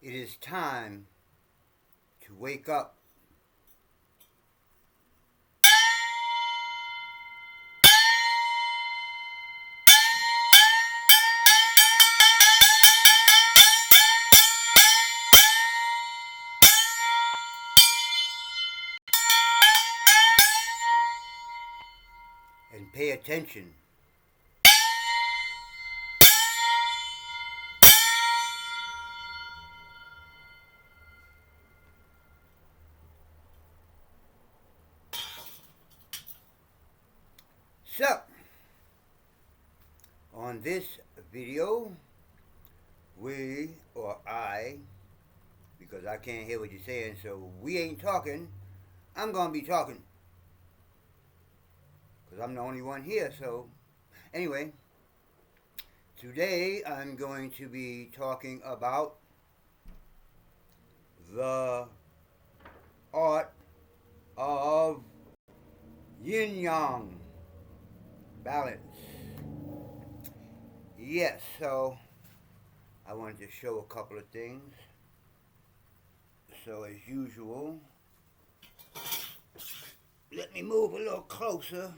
It is time to wake up. And pay attention. So, on this video, I, because I can't hear what you're saying, so we ain't talking, I'm going to be talking. Because I'm the only one here, so anyway, today I'm going to be talking about the art of yin-yang balance. Yes, so I wanted to show a couple of things. So as usual, let me move a little closer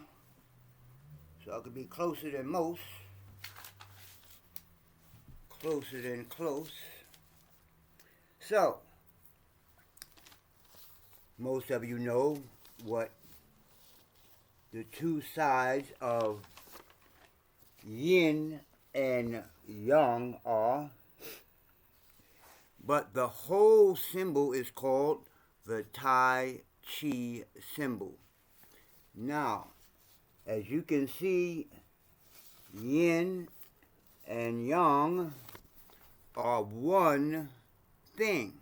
so I could be closer than most. Closer than close. So, most of you know what the two sides of yin and yang are, but the whole symbol is called the Tai Chi symbol. Now, as you can see, yin and yang are one thing.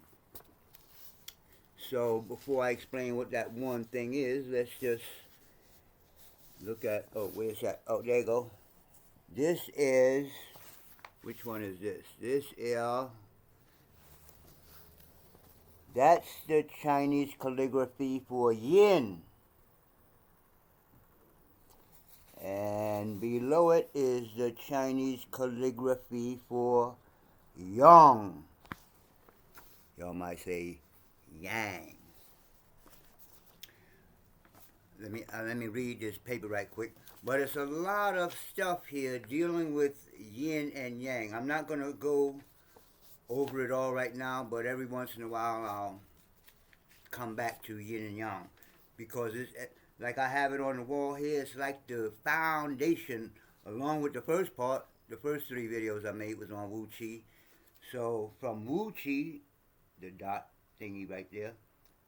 So before I explain what that one thing is, let's just look at, oh, where's that? Oh, there you go. This is, which one is this? This is, that's the Chinese calligraphy for yin. And below it is the Chinese calligraphy for yang. Y'all might say yang. Let me read this paper right quick. But it's a lot of stuff here dealing with yin and yang. I'm not going to go over it all right now, but every once in a while I'll come back to yin and yang. Because it's like I have it on the wall here. It's like the foundation, along with the first part. The first 3 videos I made was on Wu Chi. So from Wu Chi, the dot thingy right there,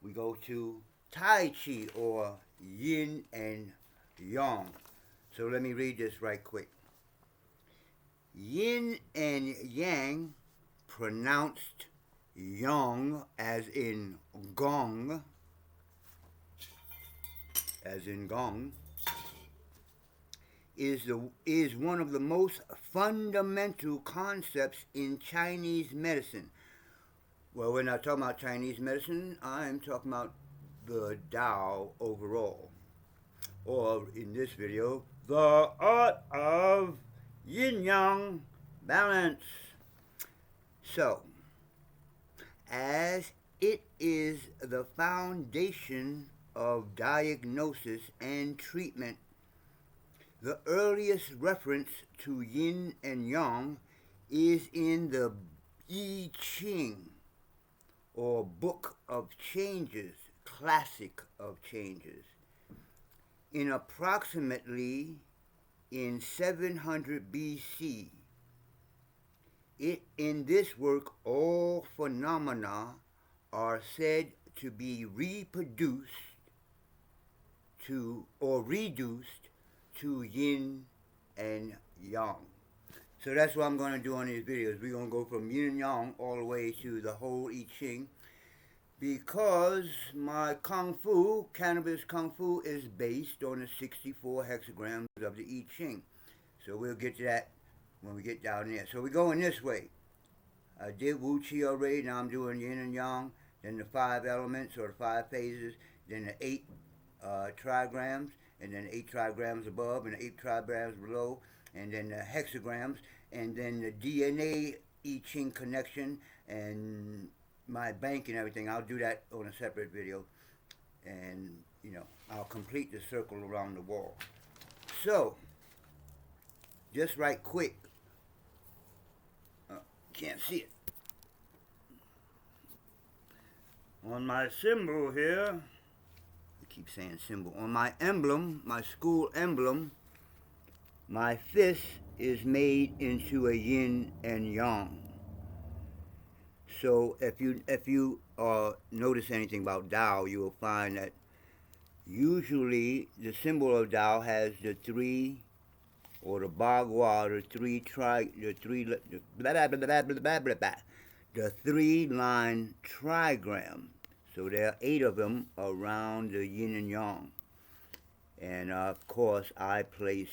we go to Tai Chi, or yin and yang. So let me read this right quick. Yin and yang, pronounced Yong as in gong, is one of the most fundamental concepts in Chinese medicine. Well, we're not talking about Chinese medicine. I'm talking about the T.A.O overall. Or, in this video, the art of yin-yang balance. So, as it is the foundation of diagnosis and treatment, the earliest reference to yin and yang is in the I Ching, or Book of Changes, Classic of Changes. In approximately in 700 BC, in this work, all phenomena are said to be reproduced to, or reduced to yin and yang. So that's what I'm going to do on these videos. We're going to go from yin and yang all the way to the whole I Ching, because my Kung Fu, Kannabis Kung-Fu, is based on the 64 hexagrams of the I Ching. So we'll get to that when we get down there. So we're going this way. I did Wu Chi already, now I'm doing yin and yang, then the 5 elements, or the 5 phases, then the 8 trigrams, and then 8 trigrams above, and 8 trigrams below, and then the hexagrams, and then the DNA I Ching connection, and my bank and everything. I'll do that on a separate video, and I'll complete the circle around the wall. So, just right quick, can't see it. On my symbol here, I keep saying symbol, on my emblem, my school emblem, my fist is made into a yin and yang. So if you notice anything about Tao, you will find that usually the symbol of Tao has the three, or the Bagua, the three-line trigram. So there are 8 of them around the yin and yang. And of course, I place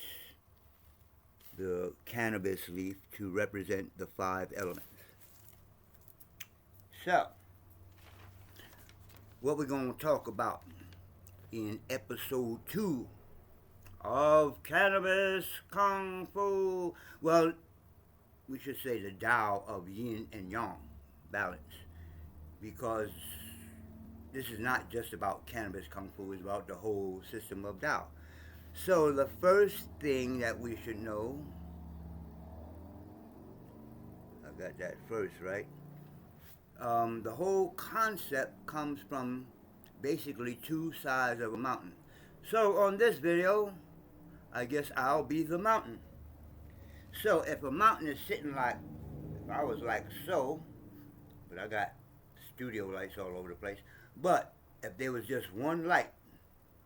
the cannabis leaf to represent the 5 elements. So, what we're going to talk about in episode 2 of Kannabis Kung-Fu. Well, we should say the Tao of yin and yang balance, because this is not just about Kannabis Kung-Fu, it's about the whole system of Tao. So the first thing that we should know, I got that first, right? The whole concept comes from basically 2 sides of a mountain. So on this video, I guess I'll be the mountain. So if a mountain is sitting like, if I was like so, but I got studio lights all over the place, but if there was just one light,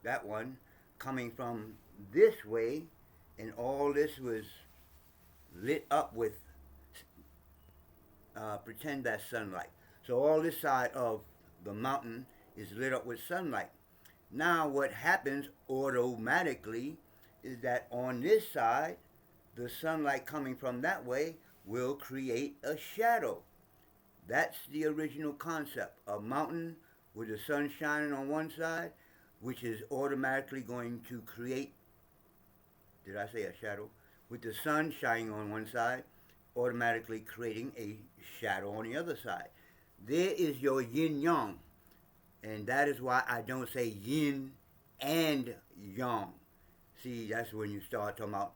that one, coming from this way, and all this was lit up with, pretend that's sunlight. So all this side of the mountain is lit up with sunlight. Now what happens automatically is that on this side, the sunlight coming from that way will create a shadow. That's the original concept. A mountain with the sun shining on one side, which is automatically going to create, did I say a shadow? With the sun shining on one side, automatically creating a shadow on the other side. There is your yin-yang. And that is why I don't say yin and yang. See, that's when you start talking about,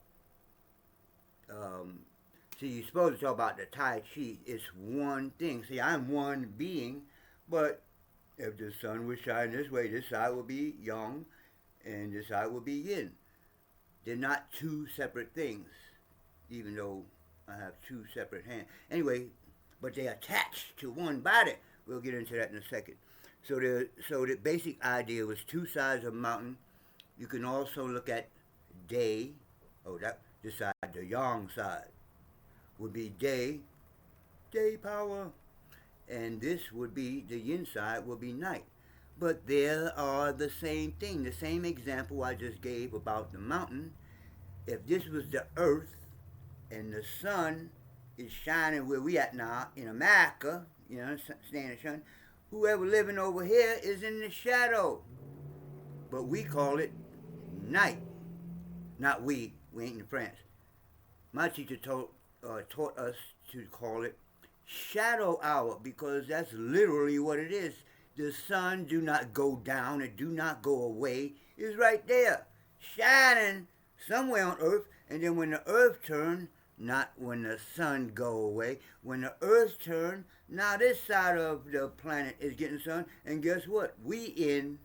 see, you're supposed to talk about the Tai Chi. It's one thing. See, I'm one being, but if the sun was shining this way, this side would be yang, and this side would be yin. They're not 2 separate things, even though I have 2 separate hands. Anyway, but they're attached to one body. We'll get into that in a second. So the basic idea was 2 sides of a mountain. You can also look at day. Oh, this side, the yang side, would be day power. And this would be, the yin side would be night. But they are the same thing. The same example I just gave about the mountain. If this was the earth and the sun is shining where we at now in America, staying in the sun, whoever living over here is in the shadow. But we call it night. Not we ain't in France. My teacher taught us to call it shadow hour, because that's literally what it is. The sun do not go down, it do not go away. It's right there, shining somewhere on earth, and then when the earth turn, not when the sun go away, when the earth turn, now this side of the planet is getting sun, and guess what? We in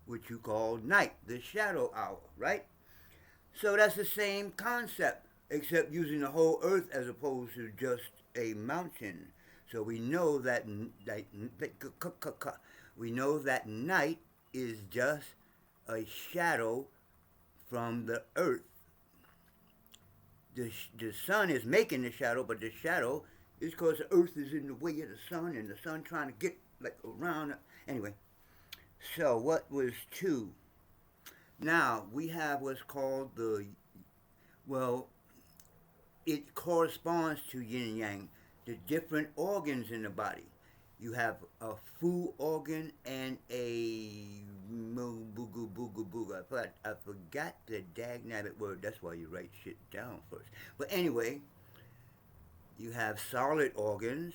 what you call night, the shadow hour, right? So that's the same concept, except using the whole earth as opposed to just a mountain. So we know that night is just a shadow from the earth. The sun is making the shadow, but the shadow is because the earth is in the way of the sun, and the sun trying to get like around. Anyway, so what was 2? Now we have what's called it corresponds to yin and yang, the different organs in the body. You have a fu organ and a booga booga booga. But I forgot the dagnabbit word. That's why you write shit down first. But anyway, you have solid organs,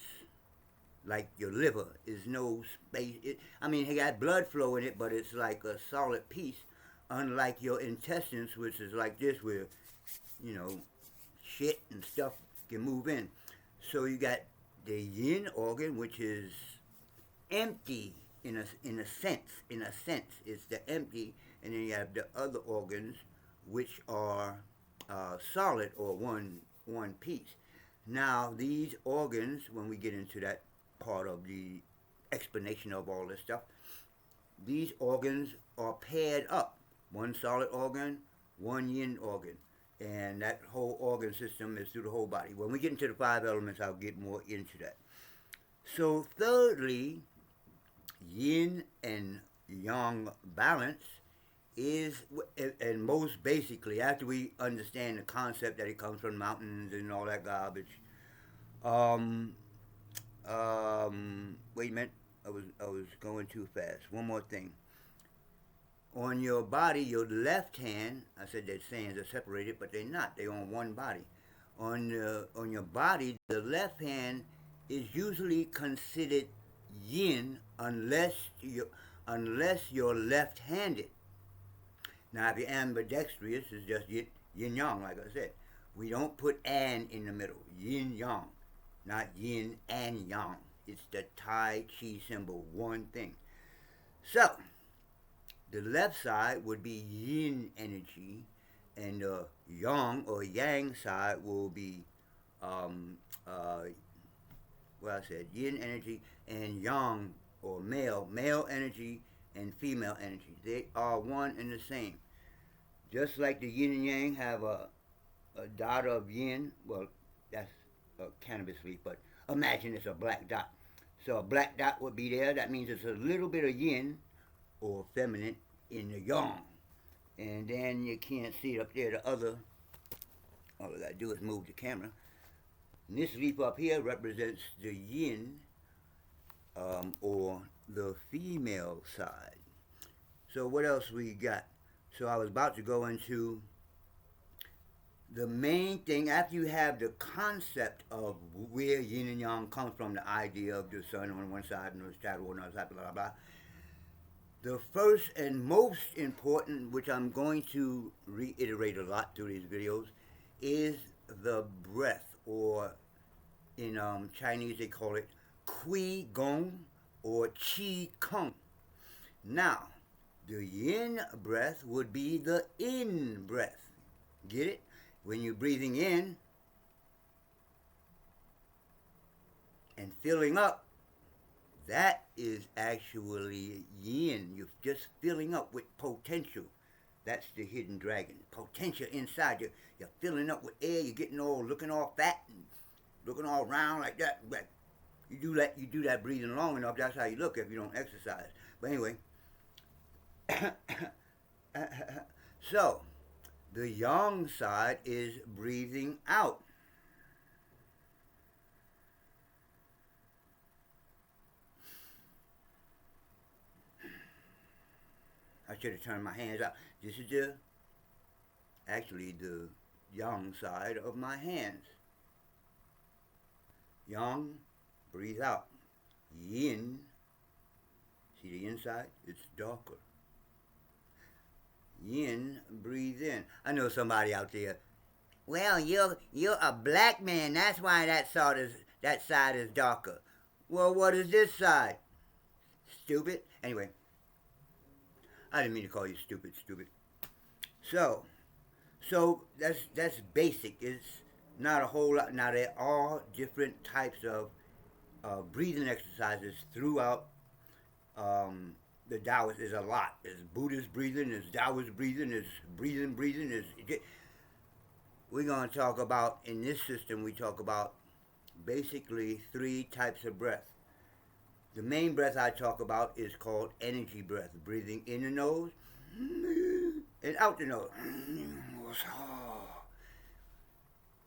like your liver is no space. I mean, it got blood flow in it, but it's like a solid piece. Unlike your intestines, which is like this, where you know shit and stuff can move in. So you got the yin organ, which is empty in a sense. In a sense, it's the empty, and then you have the other organs, which are solid or one piece. Now these organs, when we get into that part of the explanation of all this stuff, these organs are paired up. One solid organ, one yin organ. And that whole organ system is through the whole body. When we get into the five elements, I'll get more into that. So, thirdly, yin and yang balance is, and most basically, after we understand the concept that it comes from mountains and all that garbage, wait a minute, I was going too fast. One more thing. On your body, your left hand, I said that hands are separated, but they're not. They're on one body. On your body, the left hand is usually considered yin unless you're left-handed. Now, if you're ambidextrous, it's just yin yang, like I said. We don't put an in the middle. Yin yang, not yin and yang. It's the Tai Chi symbol, one thing. So, the left side would be yin energy, and the yang or yang side will be, I said yin energy and yang or male energy and female energy. They are one and the same. Just like the yin and yang have a dot of yin, well, that's a cannabis leaf, but imagine it's a black dot. So a black dot would be there. That means it's a little bit of yin or feminine in the yang. And then you can't see it up there. The other, all I gotta do is move the camera. And this leaf up here represents the yin, or the female side. So what else we got? So I was about to go into the main thing. After you have the concept of where yin and yang comes from, the idea of the sun on one side and the shadow on the other side, blah, blah, blah. The first and most important, which I'm going to reiterate a lot through these videos, is the breath, or in Chinese they call it Qi Gong or Qi Kung. Now, the yin breath would be the in breath. Get it? When you're breathing in and filling up, that is actually yin. You're just filling up with potential. That's the hidden dragon. Potential inside you. You're filling up with air. You're getting all, looking all fat and looking all round like that. But you do that breathing long enough, that's how you look if you don't exercise. But anyway, so the yang side is breathing out. I should have turned my hands out. This is actually the yang side of my hands. Yang, breathe out. Yin, see the inside? It's darker. Yin, breathe in. I know somebody out there, well, you're a black man, that's why that side is darker. Well, what is this side? Stupid? Anyway, I didn't mean to call you stupid. So that's basic. It's not a whole lot. Now there are different types of breathing exercises throughout the Taoist. There's a lot. There's Buddhist breathing. There's Taoist breathing. There's breathing. We're going to talk about, in this system, we talk about basically 3 types of breath. The main breath I talk about is called energy breath, breathing in the nose and out the nose.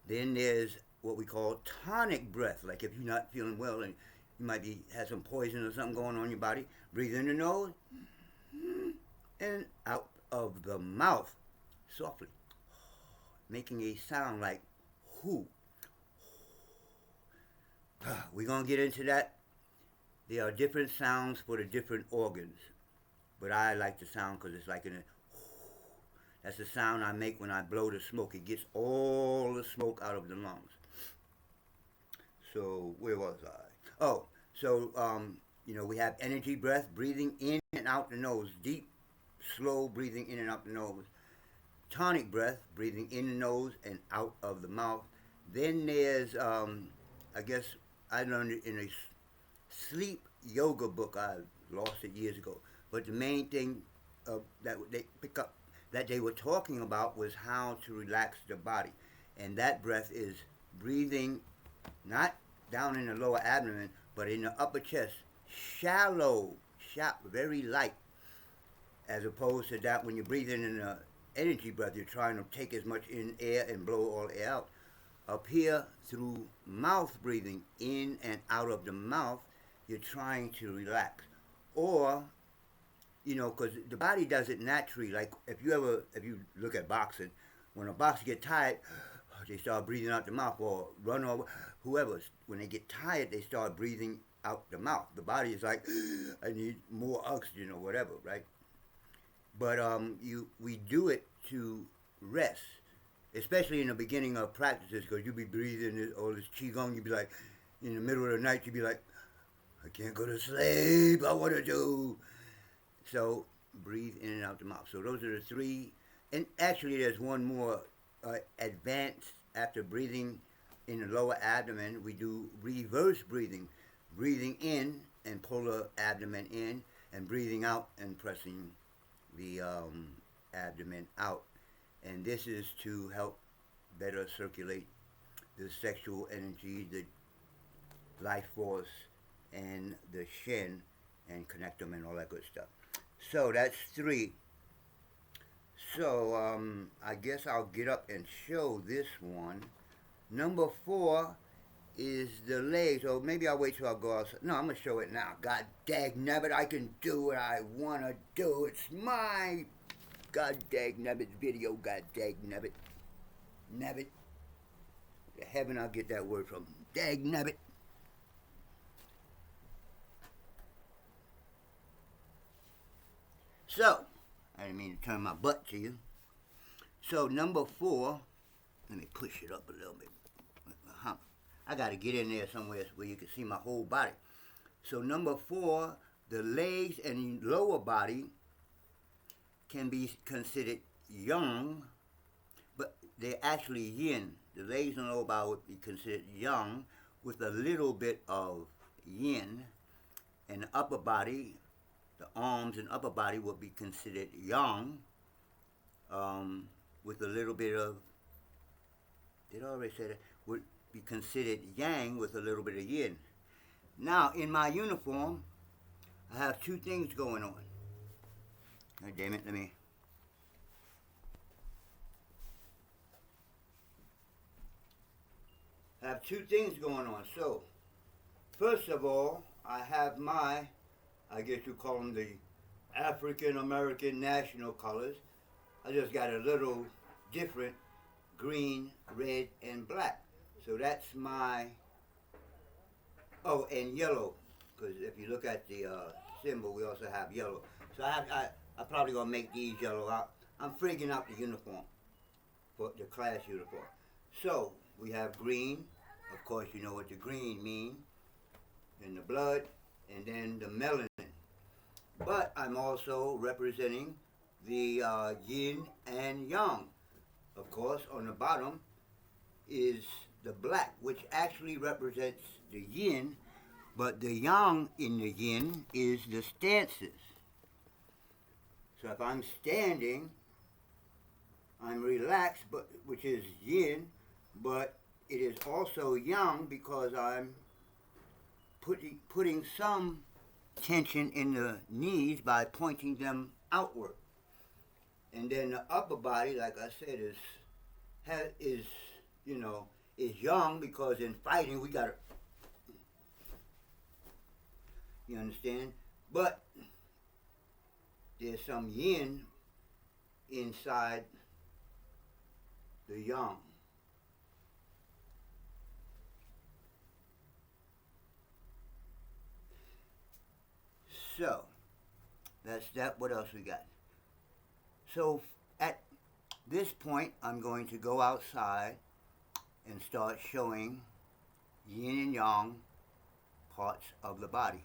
Then there's what we call tonic breath, like if you're not feeling well and you might have some poison or something going on in your body, breathe in the nose and out of the mouth, softly, making a sound like whoo. We're going to get into that There are different sounds for the different organs, but I like the sound because it's like in a. That's the sound I make when I blow the smoke. It gets all the smoke out of the lungs. So where was I? Oh, so we have energy breath, breathing in and out the nose, deep, slow breathing in and out the nose. Tonic breath, breathing in the nose and out of the mouth. Then there's, I guess I learned it in a sleep yoga book. I lost it years ago. But the main thing that they pick up that they were talking about was how to relax the body, and that breath is breathing not down in the lower abdomen, but in the upper chest, shallow, very light, as opposed to that when you're breathing in the energy breath, you're trying to take as much in air and blow all air out. Up here, through mouth breathing, in and out of the mouth, you're trying to relax. Or, because the body does it naturally. Like if you look at boxing, when a boxer gets tired, they start breathing out the mouth, or runner, whoever. When they get tired, they start breathing out the mouth. The body is like, I need more oxygen or whatever, right? But we do it to rest, especially in the beginning of practices, because you be breathing all this qigong. You be like, in the middle of the night, you be like, I can't go to sleep. I want to do. So breathe in and out the mouth. So those are the three. And actually, there's one more advanced. After breathing in the lower abdomen, we do reverse breathing. Breathing in and pull the abdomen in, and breathing out and pressing the abdomen out. And this is to help better circulate the sexual energy, the life force, and the shin, and connect them and all that good stuff. So that's 3. So I guess I'll get up and show this one. Number 4 is the legs. Or maybe I'll wait till I go outside. No, I'm going to show it now. God dagnabbit, I can do what I want to do. It's my God dagnabbit video. God dagnabbit. Nabbit. The heaven I'll get that word from. Dagnabbit. So, I didn't mean to turn my butt to you. So, number 4, let me push it up a little bit. I got to get in there somewhere where you can see my whole body. So, number 4, the legs and lower body can be considered Yong, but they're actually Yin. The legs and lower body would be considered Yang with a little bit of Yin, and the upper body, the arms and upper body would be considered Yang, with a little bit of, did I already say that? Would be considered Yang with a little bit of Yin. Now, in my uniform, I have 2 things going on. Oh, damn it, I have 2 things going on. So, first of all, I have my, I guess you call them the African American national colors. I just got a little different green, red, and black. So that's my, oh, and yellow, because if you look at the symbol, we also have yellow. So I'm probably going to make these yellow. I'm figuring out the uniform, for the class uniform. So we have green. Of course, you know what the green means. And the blood, and then the melanin. But I'm also representing the yin and yang. Of course, on the bottom is the black, which actually represents the yin, but the yang in the yin is the stances. So if I'm standing, I'm relaxed, but which is yin, but it is also yang because I'm putting some tension in the knees by pointing them outward. And then the upper body, like I said, is yang because in fighting we gotta, you understand? But there's some yin inside the yang. So, that's that. What else we got? So, at this point, I'm going to go outside and start showing yin and yang parts of the body.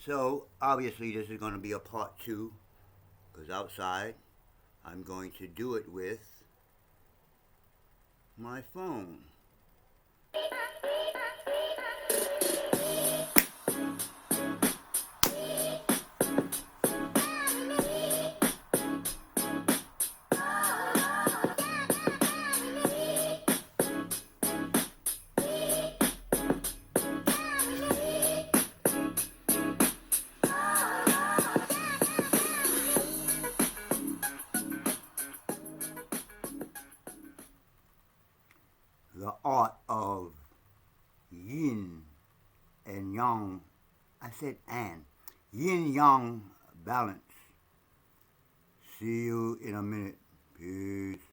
So, obviously, this is going to be a part 2, because outside, I'm going to do it with my phone. The art of yin and yang. I said and. Yin yang balance. See you in a minute. Peace.